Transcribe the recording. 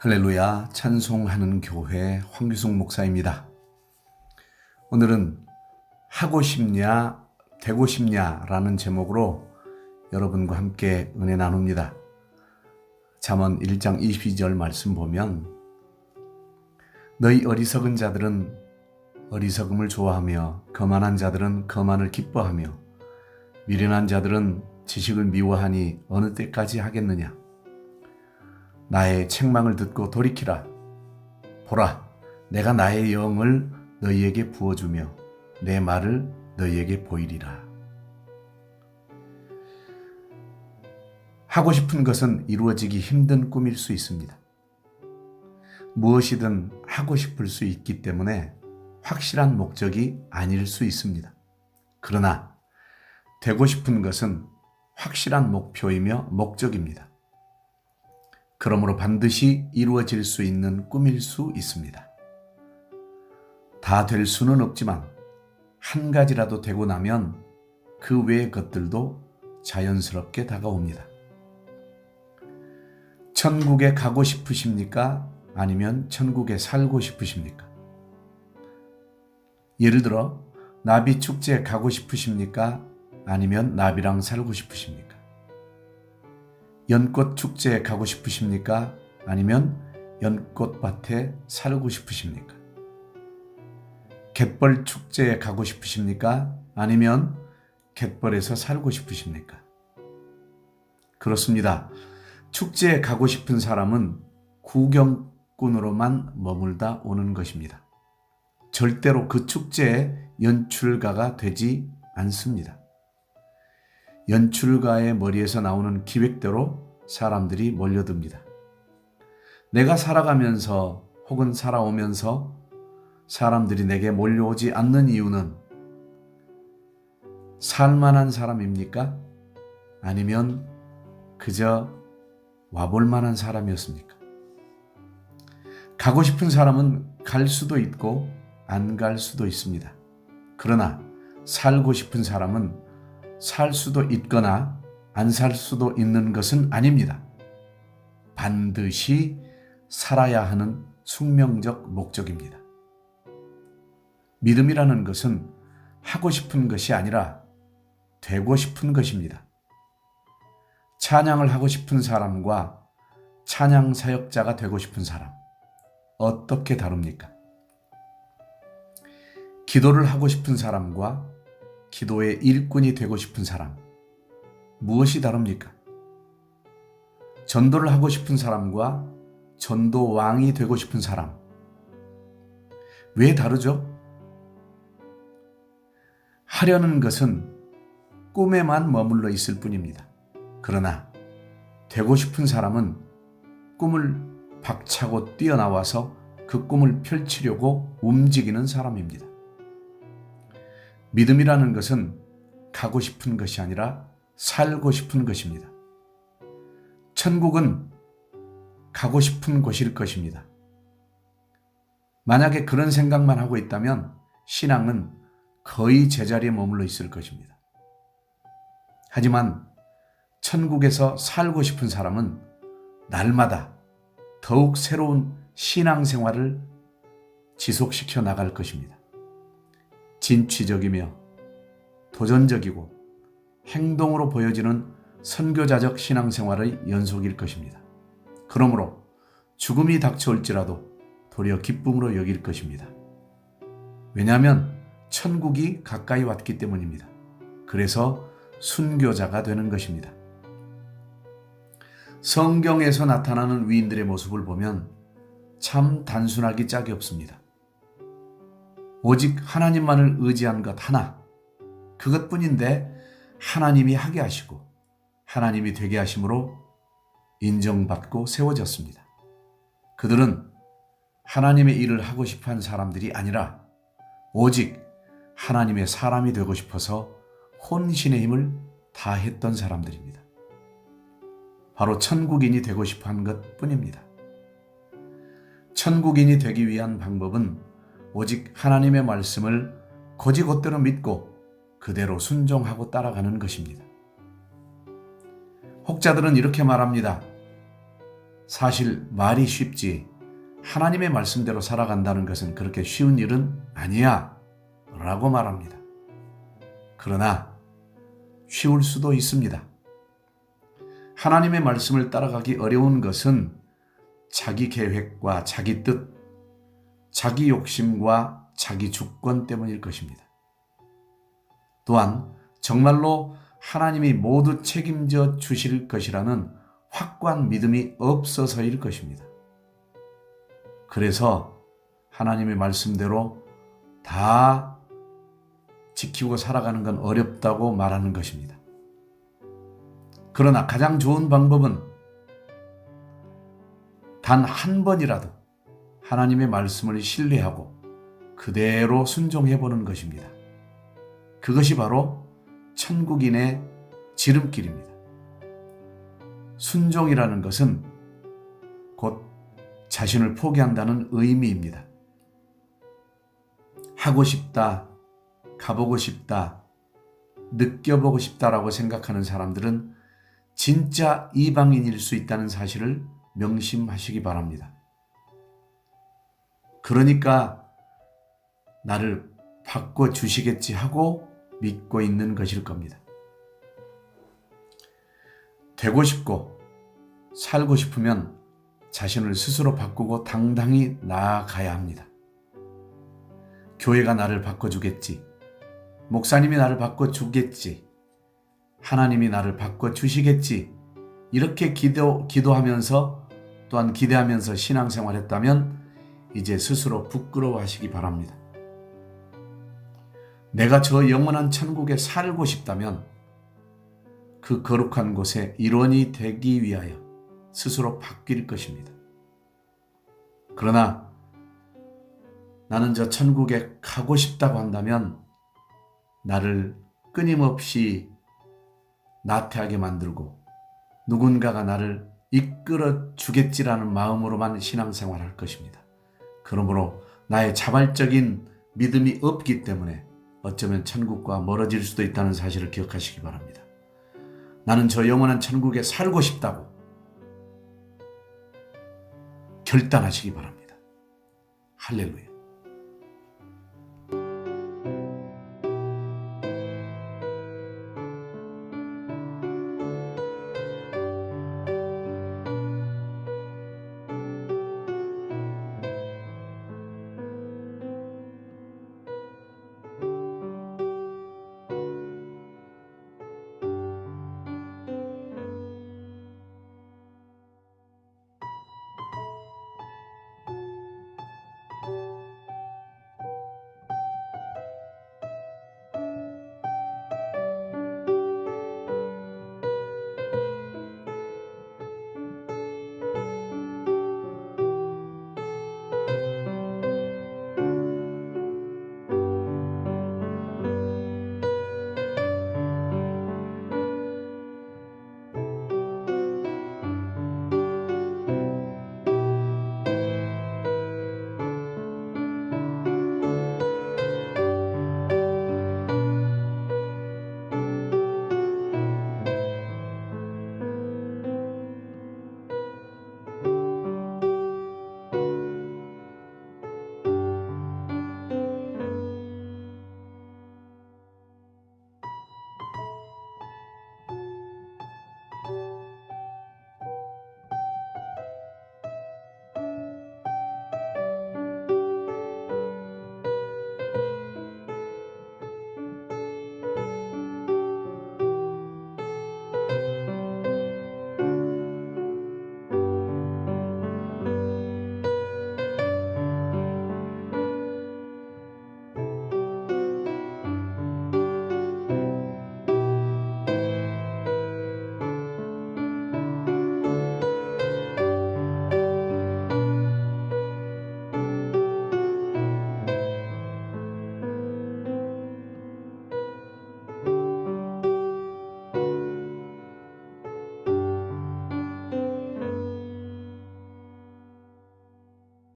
할렐루야, 찬송하는 교회 황규숙 목사입니다. 오늘은 하고 싶냐, 되고 싶냐 라는 제목으로 여러분과 함께 은혜 나눕니다. 잠언 1장 22절 말씀 보면 너희 어리석은 자들은 어리석음을 좋아하며 거만한 자들은 거만을 기뻐하며 미련한 자들은 지식을 미워하니 어느 때까지 하겠느냐. 나의 책망을 듣고 돌이키라. 보라, 내가 나의 영을 너희에게 부어주며 내 말을 너희에게 보이리라. 하고 싶은 것은 이루어지기 힘든 꿈일 수 있습니다. 무엇이든 하고 싶을 수 있기 때문에 확실한 목적이 아닐 수 있습니다. 그러나 되고 싶은 것은 확실한 목표이며 목적입니다. 그러므로 반드시 이루어질 수 있는 꿈일 수 있습니다. 다 될 수는 없지만 한 가지라도 되고 나면 그 외의 것들도 자연스럽게 다가옵니다. 천국에 가고 싶으십니까? 아니면 천국에 살고 싶으십니까? 예를 들어 나비 축제에 가고 싶으십니까? 아니면 나비랑 살고 싶으십니까? 연꽃 축제에 가고 싶으십니까? 아니면 연꽃밭에 살고 싶으십니까? 갯벌 축제에 가고 싶으십니까? 아니면 갯벌에서 살고 싶으십니까? 그렇습니다. 축제에 가고 싶은 사람은 구경꾼으로만 머물다 오는 것입니다. 절대로 그 축제의 연출가가 되지 않습니다. 연출가의 머리에서 나오는 기획대로 사람들이 몰려듭니다. 내가 살아가면서 혹은 살아오면서 사람들이 내게 몰려오지 않는 이유는 살만한 사람입니까? 아니면 그저 와볼 만한 사람이었습니까? 가고 싶은 사람은 갈 수도 있고 안 갈 수도 있습니다. 그러나 살고 싶은 사람은 살 수도 있거나 안 살 수도 있는 것은 아닙니다. 반드시 살아야 하는 숙명적 목적입니다. 믿음이라는 것은 하고 싶은 것이 아니라 되고 싶은 것입니다. 찬양을 하고 싶은 사람과 찬양 사역자가 되고 싶은 사람, 어떻게 다릅니까? 기도를 하고 싶은 사람과 기도의 일꾼이 되고 싶은 사람, 무엇이 다릅니까? 전도를 하고 싶은 사람과 전도왕이 되고 싶은 사람, 왜 다르죠? 하려는 것은 꿈에만 머물러 있을 뿐입니다. 그러나 되고 싶은 사람은 꿈을 박차고 뛰어나와서 그 꿈을 펼치려고 움직이는 사람입니다. 믿음이라는 것은 가고 싶은 것이 아니라 살고 싶은 것입니다. 천국은 가고 싶은 곳일 것입니다. 만약에 그런 생각만 하고 있다면 신앙은 거의 제자리에 머물러 있을 것입니다. 하지만 천국에서 살고 싶은 사람은 날마다 더욱 새로운 신앙생활을 지속시켜 나갈 것입니다. 진취적이며 도전적이고 행동으로 보여지는 선교자적 신앙생활의 연속일 것입니다. 그러므로 죽음이 닥쳐올지라도 도리어 기쁨으로 여길 것입니다. 왜냐하면 천국이 가까이 왔기 때문입니다. 그래서 순교자가 되는 것입니다. 성경에서 나타나는 위인들의 모습을 보면 참 단순하기 짝이 없습니다. 오직 하나님만을 의지한 것 하나, 그것뿐인데 하나님이 하게 하시고 하나님이 되게 하심으로 인정받고 세워졌습니다. 그들은 하나님의 일을 하고 싶어한 사람들이 아니라 오직 하나님의 사람이 되고 싶어서 혼신의 힘을 다했던 사람들입니다. 바로 천국인이 되고 싶어한 것뿐입니다. 천국인이 되기 위한 방법은 오직 하나님의 말씀을 곧이곧대로 믿고 그대로 순종하고 따라가는 것입니다. 혹자들은 이렇게 말합니다. 사실 말이 쉽지 하나님의 말씀대로 살아간다는 것은 그렇게 쉬운 일은 아니야 라고 말합니다. 그러나 쉬울 수도 있습니다. 하나님의 말씀을 따라가기 어려운 것은 자기 계획과 자기 뜻, 자기 욕심과 자기 주권 때문일 것입니다. 또한 정말로 하나님이 모두 책임져 주실 것이라는 확고한 믿음이 없어서일 것입니다. 그래서 하나님의 말씀대로 다 지키고 살아가는 건 어렵다고 말하는 것입니다. 그러나 가장 좋은 방법은 단 한 번이라도 하나님의 말씀을 신뢰하고 그대로 순종해 보는 것입니다. 그것이 바로 천국인의 지름길입니다. 순종이라는 것은 곧 자신을 포기한다는 의미입니다. 하고 싶다, 가보고 싶다, 느껴보고 싶다라고 생각하는 사람들은 진짜 이방인일 수 있다는 사실을 명심하시기 바랍니다. 그러니까 나를 바꿔주시겠지 하고 믿고 있는 것일 겁니다. 되고 싶고 살고 싶으면 자신을 스스로 바꾸고 당당히 나아가야 합니다. 교회가 나를 바꿔주겠지, 목사님이 나를 바꿔주겠지, 하나님이 나를 바꿔주시겠지, 이렇게 기도하면서 또한 기대하면서 신앙생활했다면 이제 스스로 부끄러워하시기 바랍니다. 내가 저 영원한 천국에 살고 싶다면 그 거룩한 곳에 일원이 되기 위하여 스스로 바뀔 것입니다. 그러나 나는 저 천국에 가고 싶다고 한다면 나를 끊임없이 나태하게 만들고 누군가가 나를 이끌어 주겠지라는 마음으로만 신앙생활할 것입니다. 그러므로 나의 자발적인 믿음이 없기 때문에 어쩌면 천국과 멀어질 수도 있다는 사실을 기억하시기 바랍니다. 나는 저 영원한 천국에 살고 싶다고 결단하시기 바랍니다. 할렐루야.